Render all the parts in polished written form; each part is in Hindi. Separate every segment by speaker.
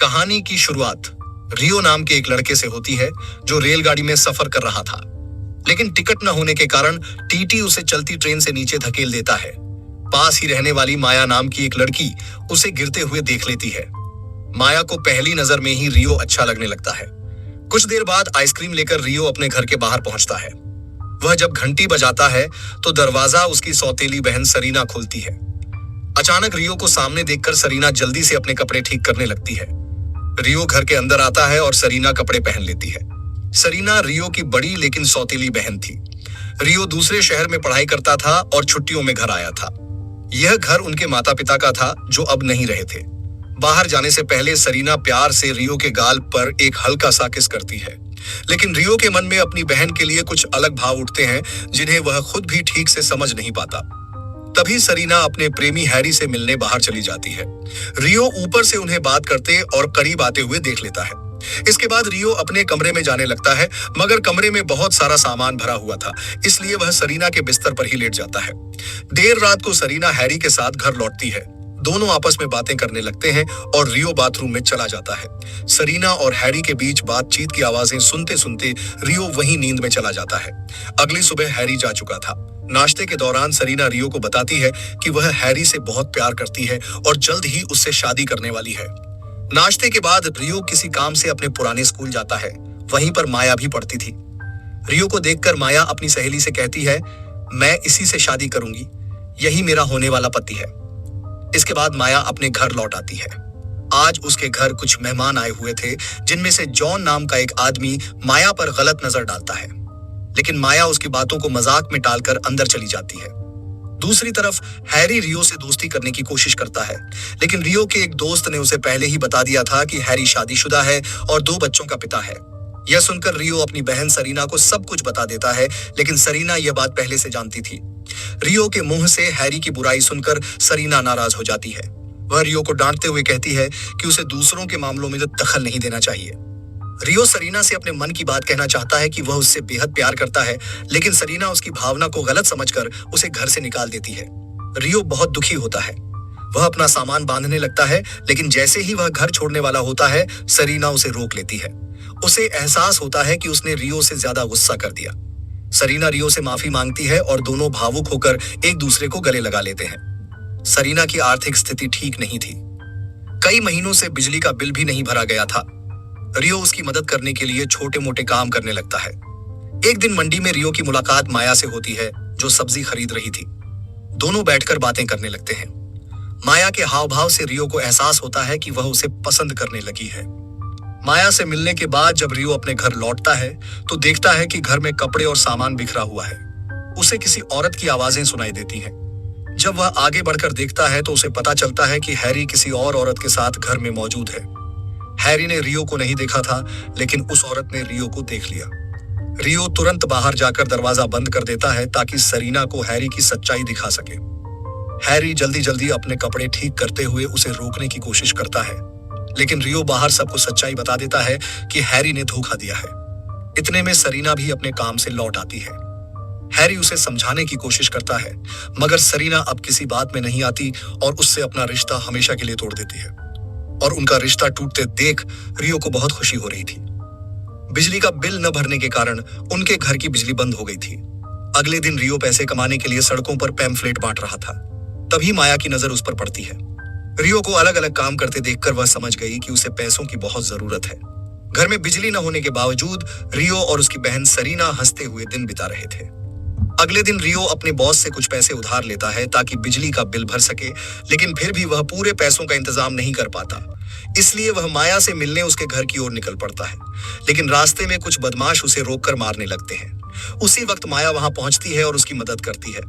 Speaker 1: कहानी की शुरुआत रियो नाम के एक लड़के से होती है जो रेलगाड़ी में सफर कर रहा था, लेकिन टिकट न होने के कारण टीटी उसे चलती ट्रेन से नीचे धकेल देता है। पास ही रहने वाली माया नाम की एक लड़की उसे गिरते हुए देख लेती है। माया को पहली नजर में ही रियो अच्छा लगने लगता है। कुछ देर बाद आइसक्रीम लेकर रियो अपने घर के बाहर पहुंचता है। वह जब घंटी बजाता है तो दरवाजा उसकी सौतेली बहन सरीना खोलती है। अचानक रियो को सामने देखकर सरीना जल्दी से अपने कपड़े ठीक करने लगती है। रियो घर के अंदर आता है और सरीना कपड़े पहन लेती है। सरीना रियो की बड़ी लेकिन सौतेली बहन थी। रियो दूसरे शहर में पढ़ाई करता था और छुट्टियों में घर आया था। यह घर उनके माता पिता का था जो अब नहीं रहे थे। बाहर जाने से पहले सरीना प्यार से रियो के गाल पर एक हल्का सा किस करती है, लेकिन रियो के मन में अपनी बहन के लिए कुछ अलग भाव उठते हैं जिन्हें वह खुद भी ठीक से समझ नहीं पाता। तभी सरीना अपने प्रेमी हैरी से मिलने बाहर चली जाती है। रियो ऊपर से उन्हें बात करते और करीब आते हुए देख लेता है। इसके बाद रियो अपने कमरे में जाने लगता है, मगर कमरे में बहुत सारा सामान भरा हुआ था, इसलिए वह सरीना के बिस्तर पर ही लेट जाता है। देर रात को सरीना हैरी के साथ घर लौटती है। दोनों आपस में बातें करने लगते हैं और रियो बाथरूम में चला जाता है। सरीना और हैरी के बीच बातचीत की आवाजें सुनते सुनते रियो वहीं नींद में चला जाता है। अगली सुबह हैरी जा चुका था। नाश्ते के दौरान सरीना रियो को बताती है कि वह हैरी से बहुत प्यार करती है और जल्द ही उससे शादी करने वाली है। नाश्ते के बाद रियो किसी काम से अपने पुराने स्कूल जाता है। वहीं पर माया भी पढ़ती थी। रियो को देखकर माया अपनी सहेली से कहती है, मैं इसी से शादी करूंगी, यही मेरा होने वाला पति है। इसके बाद माया अपने घर लौट आती है। आज उसके घर कुछ मेहमान आए हुए थे, जिनमें से जॉन नाम का एक आदमी माया पर गलत नजर डालता है, लेकिन माया उसकी बातों को मजाक में टालकर अंदर चली जाती है। दूसरी तरफ हैरी रियो से दोस्ती करने की कोशिश करता है, लेकिन रियो के एक दोस्त ने उसे पहले ही बता दिया था कि हैरी शादीशुदा है और 2 बच्चों का पिता है। यह सुनकर रियो अपनी बहन सरीना को सब कुछ बता देता है, लेकिन सरीना यह बात पहले से जानती थी। रियो के मुंह से हैरी की बुराई सुनकर सरीना नाराज हो जाती है। वह रियो को डांटते हुए कहती है कि उसे दूसरों के मामलों में दखल नहीं देना चाहिए। रियो सरीना से अपने मन की बात कहना चाहता है कि वह उससे बेहद प्यार करता है, लेकिन सरीना उसकी भावना को गलत समझकर उसे घर से निकाल देती है। रियो बहुत दुखी होता है। वह अपना सामान बांधने लगता है, लेकिन जैसे ही वह घर छोड़ने वाला होता है, सरीना उसे रोक लेती है। उसे एहसास होता है कि उसने रियो से ज्यादा गुस्सा कर दिया। सरीना रियो से माफी मांगती है और दोनों भावुक होकर एक दूसरे को गले लगा लेते हैं। सरीना की आर्थिक स्थिति ठीक नहीं थी। कई महीनों से बिजली का बिल भी नहीं भरा गया था। रियो उसकी मदद करने के लिए छोटे मोटे काम करने लगता है। एक दिन मंडी में रियो की मुलाकात माया से होती है, जो सब्जी खरीद रही थी। दोनों बैठकर बातें करने लगते हैं। माया के हाव भाव से रियो को एहसास होता है कि वह उसे पसंद करने लगी है। माया से मिलने के बाद जब रियो अपने घर लौटता है तो देखता है कि घर में कपड़े और सामान बिखरा हुआ है। उसे किसी औरत की आवाजें सुनाई देती हैं। जब वह आगे बढ़कर देखता है तो उसे पता चलता है कि हैरी किसी और औरत के साथ घर में मौजूद है। हैरी ने रियो को नहीं देखा था, लेकिन उस औरत ने रियो को देख लिया। रियो तुरंत बाहर जाकर दरवाजा बंद कर देता है ताकि सरीना को हैरी की सच्चाई दिखा सके। हैरी जल्दी जल्दी अपने कपड़े ठीक करते हुए उसे रोकने की कोशिश करता है, लेकिन रियो बाहर सबको सच्चाई बता देता है कि हैरी ने धोखा दिया है। इतने में सरीना भी अपने काम से लौट आती है। हैरी उसे समझाने की कोशिश करता है, मगर सरीना अब किसी बात में नहीं आती और उससे अपना रिश्ता हमेशा के लिए तोड़ देती है। और उनका रिश्ता टूटते देख रियो को बहुत खुशी हो रही थी। बिजली का बिल न भरने के कारण उनके घर की बिजली बंद हो गई थी। अगले दिन रियो पैसे कमाने के लिए सड़कों पर पैम्फलेट बांट रहा था। तभी माया की नजर उस पर पड़ती है। रियो को अलग अलग काम करते देखकर वह समझ गई कि उसे पैसों की बहुत जरूरत है। घर में बिजली न होने के बावजूद रियो और उसकी बहन सरीना हंसते हुए दिन बिता रहे थे। अगले दिन रियो अपने बॉस से कुछ पैसे उधार लेता है ताकि बिजली का बिल भर सके, लेकिन फिर भी वह पूरे पैसों का इंतजाम नहीं कर पाता। इसलिए वह माया से मिलने उसके घर की ओर निकल पड़ता है, लेकिन रास्ते में कुछ बदमाश उसे रोककर मारने लगते हैं। उसी वक्त माया वहां पहुंचती है और उसकी मदद करती है।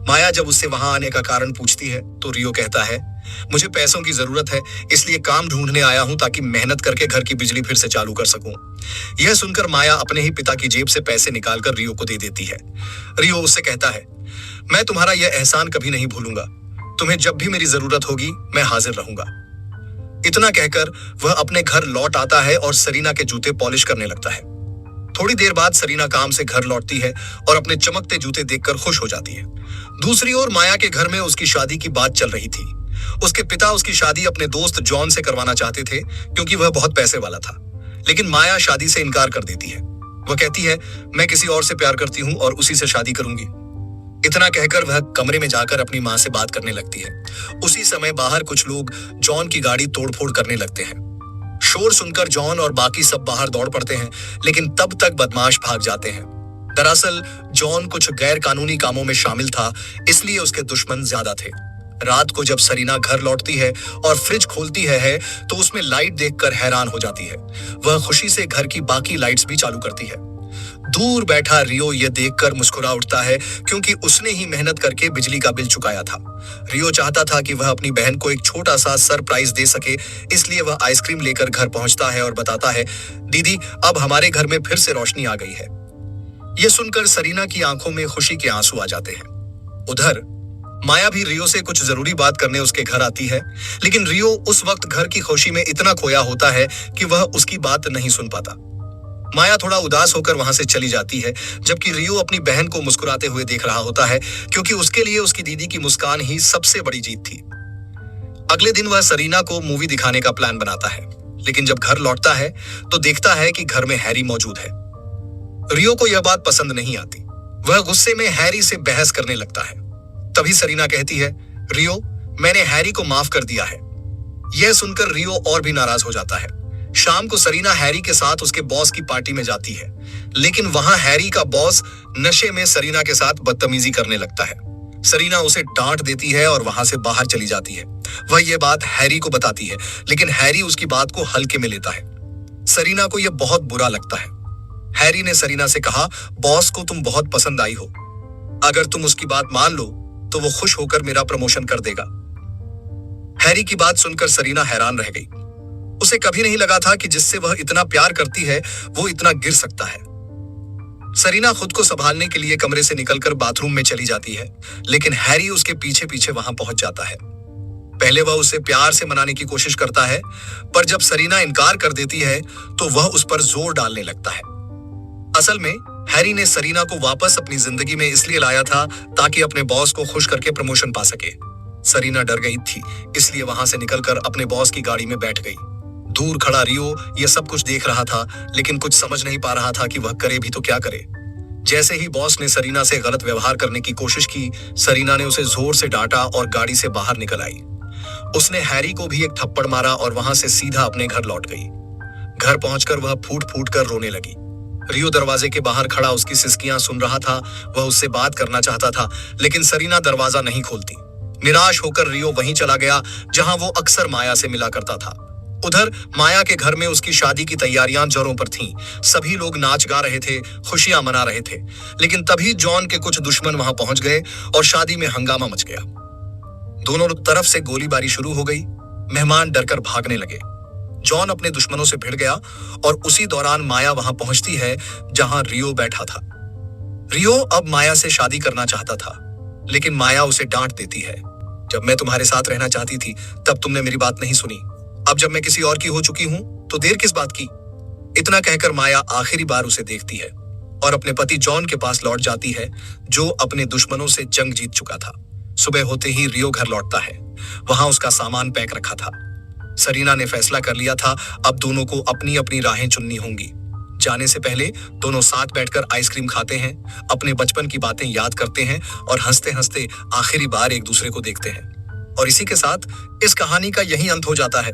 Speaker 1: माया जब उससे वहां आने का कारण पूछती है तो रियो कहता है, मुझे पैसों की जरूरत है, इसलिए काम ढूंढने आया हूं ताकि मेहनत करके घर की बिजली फिर से चालू कर सकूं। यह सुनकर माया अपने ही पिता की जेब से पैसे निकालकर रियो को दे देती है। रियो उससे कहता है, मैं तुम्हारा यह एहसान कभी नहीं भूलूंगा। तुम्हें जब भी मेरी जरूरत होगी मैं हाजिर रहूंगा। इतना कहकर वह अपने घर लौट आता है और सरीना के जूते पॉलिश करने लगता है। थोड़ी देर बाद सरीना काम से घर लौटती है और अपने चमकते जूते देखकर खुश हो जाती है। दूसरी ओर माया के घर में उसकी शादी की बात चल रही थी। उसके पिता उसकी शादी अपने दोस्त जॉन से करवाना चाहते थे क्योंकि वह बहुत पैसे वाला था, लेकिन माया शादी से इनकार कर देती है। वह कहती है, मैं किसी और से प्यार करती हूँ और उसी से शादी करूंगी। इतना कहकर वह कमरे में जाकर अपनी माँ से बात करने लगती है। उसी समय बाहर कुछ लोग जॉन की गाड़ी तोड़फोड़ करने लगते हैं। शोर सुनकर जॉन और बाकी सब बाहर दौड़ पड़ते हैं, लेकिन तब तक बदमाश भाग जाते हैं। दरअसल जॉन कुछ गैर कानूनी कामों में शामिल था, इसलिए उसके दुश्मन ज्यादा थे। रात को जब सरीना घर लौटती है और फ्रिज खोलती है तो उसमें लाइट देखकर हैरान हो जाती है। वह खुशी से घर की बाकी लाइट्स भी चालू करती है। दूर बैठा रियो यह देखकर मुस्कुरा उठता है, क्योंकि उसने ही मेहनत करके बिजली का बिल चुकाया था। रियो चाहता था कि वह अपनी बहन को एक छोटा सा सरप्राइज दे सके, इसलिए वह आइसक्रीम लेकर घर पहुंचता है और बताता है, दीदी अब हमारे घर में फिर से रोशनी आ गई है। यह सुनकर सरीना की आंखों में खुशी के आंसू आ जाते हैं। उधर माया भी रियो से कुछ जरूरी बात करने उसके घर आती है, लेकिन रियो उस वक्त घर की खुशी में इतना खोया होता है कि वह उसकी बात नहीं सुन पाता। माया थोड़ा उदास होकर वहां से चली जाती है, जबकि रियो अपनी बहन को मुस्कुराते हुए देख रहा होता है, क्योंकि उसके लिए उसकी दीदी की मुस्कान ही सबसे बड़ी जीत थी। अगले दिन वह सरीना को मूवी दिखाने का प्लान बनाता है, लेकिन जब घर लौटता है तो देखता है कि घर में हैरी मौजूद है। रियो को यह बात पसंद नहीं आती। वह गुस्से में हैरी से बहस करने लगता है। तभी सरीना कहती है, रियो मैंने हैरी को माफ कर दिया है। यह सुनकर रियो और भी नाराज हो जाता है। शाम को सरीना हैरी के साथ उसके बॉस की पार्टी में जाती है, लेकिन वहां हैरी का बॉस नशे में सरीना के साथ बदतमीजी करने लगता है। सरीना उसे डांट देती है और वहां से बाहर चली जाती है। वह यह बात हैरी को बताती है, लेकिन हैरी उसकी बात को हल्के में लेता है। सरीना को यह बहुत बुरा लगता है। हैरी ने सरीना से कहा, बॉस को तुम बहुत पसंद आई हो, अगर तुम उसकी बात मान लो तो वो खुश होकर मेरा प्रमोशन कर देगा। हैरी की बात सुनकर सरीना हैरान रह गई। उसे कभी नहीं लगा था कि जिससे वह इतना प्यार करती है वो इतना गिर सकता है। सरीना खुद को संभालने के लिए कमरे से निकलकर बाथरूम में चली जाती है, लेकिन हैरी उसके पीछे पीछे वहां पहुंच जाता है। पहले वह उसे प्यार से मनाने की कोशिश करता है, पर जब सरीना इनकार कर देती है तो वह उस पर जोर डालने लगता है। असल में हैरी ने सरीना को वापस अपनी जिंदगी में इसलिए लाया था ताकि अपने बॉस को खुश करके प्रमोशन पा सके। सरीना डर गई थी, इसलिए वहां से निकलकर अपने बॉस की गाड़ी में बैठ गई। दूर खड़ा रियो यह सब कुछ देख रहा था, लेकिन कुछ समझ नहीं पा रहा था कि वह करे भी तो क्या करे। जैसे ही बॉस ने सरीना से गलत व्यवहार करने की कोशिश की, सरीना ने उसे जोर से डांटा और गाड़ी से बाहर निकल आई। उसने हैरी को भी एक थप्पड़ मारा और वहां से सीधा अपने घर लौट गई। घर पहुंचकर वह फूट फूट कर रोने लगी। रियो दरवाजे के बाहर खड़ा उसकी सिसकियां सुन रहा था। वह उससे बात करना चाहता था, लेकिन सरीना दरवाजा नहीं खोलती। निराश होकर रियो वहीं चला गया जहां वो अक्सर माया से मिला करता था। उधर माया के घर में उसकी शादी की तैयारियां जोरों पर थीं। सभी लोग नाच गा रहे थे, खुशियां मना रहे थे, लेकिन तभी जॉन के कुछ दुश्मन वहां पहुंच गए और शादी में हंगामा मच गया। दोनों तरफ से गोलीबारी शुरू हो गई। मेहमान डरकर भागने लगे। जॉन अपने दुश्मनों से भिड़ गया और उसी दौरान माया वहां पहुंचती है जहां रियो बैठा था। रियो अब माया से शादी करना चाहता था, लेकिन माया उसे डांट देती है। जब मैं तुम्हारे साथ रहना चाहती थी तब तुमने मेरी बात नहीं सुनी। अब जब मैं किसी और की हो चुकी हूं तो देर किस बात की। इतना कहकर माया आखिरी बार उसे देखती है और अपने पति जॉन के पास लौट जाती है, जो अपने दुश्मनों से जंग जीत चुका था। सुबह होते ही रियो घर लौटता है। वहां उसका सामान पैक रखा था। सरीना ने फैसला कर लिया था अब दोनों को अपनी अपनी राहें चुननी होंगी। जाने से पहले दोनों साथ बैठकर आइसक्रीम खाते हैं, अपने बचपन की बातें याद करते हैं और हंसते हंसते आखिरी बार एक दूसरे को देखते हैं। और इसी के साथ इस कहानी का यही अंत हो जाता है।